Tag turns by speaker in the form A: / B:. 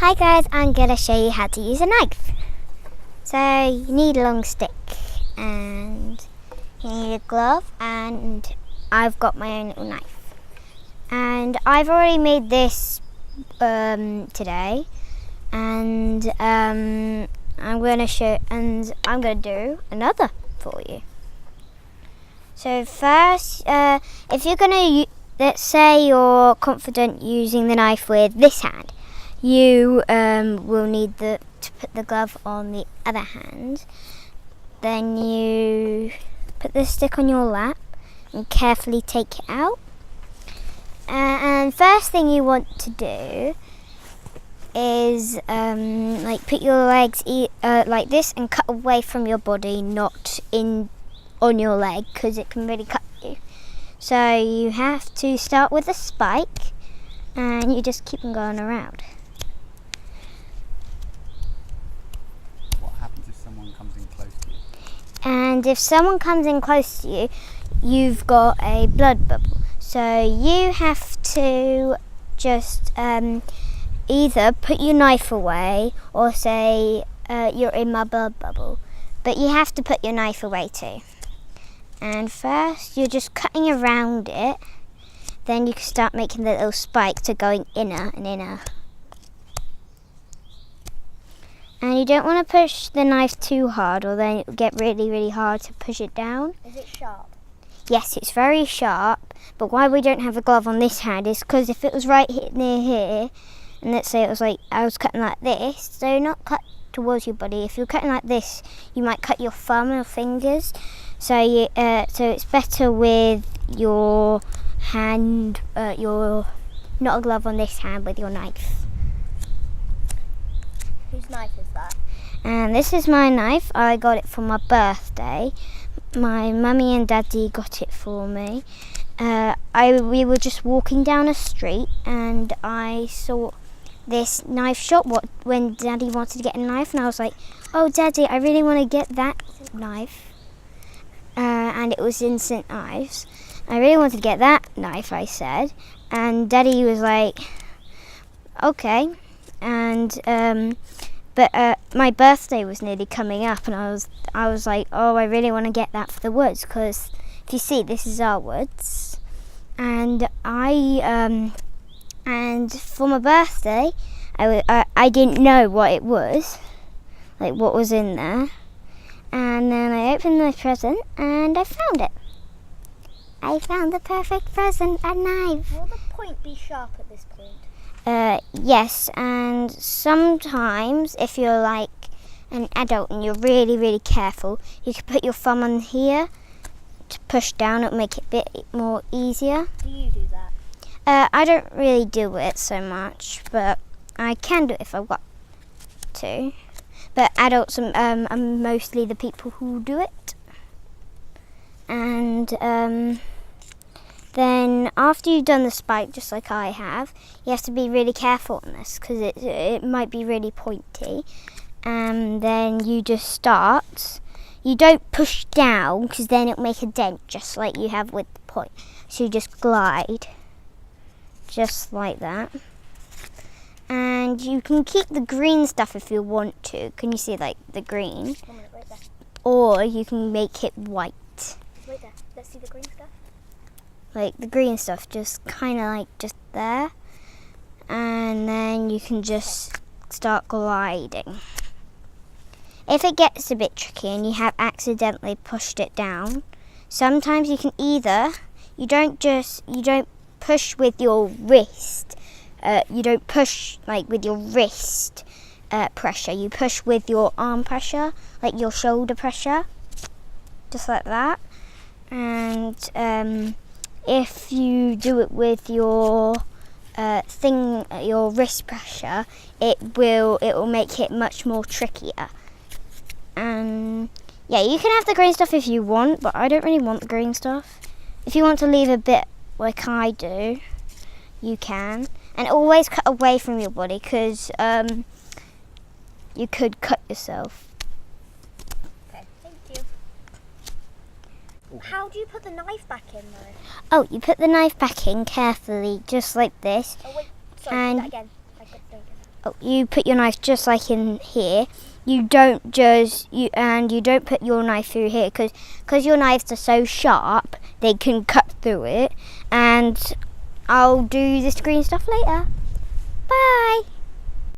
A: Hi guys, I'm going to show you how to use a knife. So you need a long stick and you need a glove, and I've got my own little knife. And I've already made this today, and I'm going to do another for you. So first, if you're going to, let's say you're confident using the knife with this hand, you will need to put the glove on the other hand. Then you put the stick on your lap and carefully take it out. And first thing you want to do is put your legs like this and cut away from your body, not on your leg, because it can really cut you. So you have to start with a spike and you just keep on going around. And if someone comes in close to you, you've got a blood bubble. So you have to just either put your knife away or say you're in my blood bubble. But you have to put your knife away too. And first you're just cutting around it. Then you can start making the little spikes to going inner and inner. And you don't want to push the knife too hard, or then it will get really, really hard to push it down.
B: Is it sharp?
A: Yes, it's very sharp, but why we don't have a glove on this hand is because if it was right here, near here, and let's say it was like I was cutting like this, so not cut towards your body. If you're cutting like this, you might cut your thumb or fingers. So it's better with your hand, not a glove on this hand, with your knife.
B: Whose knife is that?
A: And this is my knife. I got it for my birthday. My mummy and daddy got it for me. We were just walking down a street and I saw this knife shop when daddy wanted to get a knife, and I was like, oh daddy, I really want to get that knife. And it was in St. Ives. I really wanted to get that knife, I said. And daddy was like, okay. And but my birthday was nearly coming up, and I was like, oh, I really want to get that for the woods, because if you see, this is our woods, and and for my birthday, I didn't know what it was, like what was in there, and then I opened my present and I found it. I found the perfect present, a knife.
B: Will the point be sharp at this point?
A: Yes, and sometimes if you're like an adult and you're really, really careful, you can put your thumb on here to push down. It'll make it a bit more easier.
B: Do you do that?
A: I don't really do it so much, but I can do it if I want to. But adults are mostly the people who do it. And then after you've done the spike, just like I have, you have to be really careful on this because it might be really pointy. And then you just start. You don't push down because then it'll make a dent just like you have with the point. So you just glide, just like that. And you can keep the green stuff if you want to. Can you see like the green?
B: 1 minute, right there.
A: Or you can make it white.
B: Right there. Let's see the green stuff.
A: Like the green stuff, just kind of like just there, and then you can just start gliding. If it gets a bit tricky and you have accidentally pushed it down, sometimes you can you don't push with your wrist. You don't push like with your wrist pressure. You push with your arm pressure, like your shoulder pressure, just like that. And if you do it with your your wrist pressure, it will make it much more trickier. Yeah, you can have the green stuff if you want, but I don't really want the green stuff. If you want to leave a bit like I do, you can. And always cut away from your body, because you could cut yourself.
B: Okay, thank you. How do you put the knife back in though?
A: Oh, you put the knife back in carefully, just like this.
B: Oh wait, sorry,
A: and
B: do that again. I don't get
A: You put your knife just like in here. You don't put your knife through here because your knives are so sharp they can cut through it. And I'll do this green stuff later. Bye.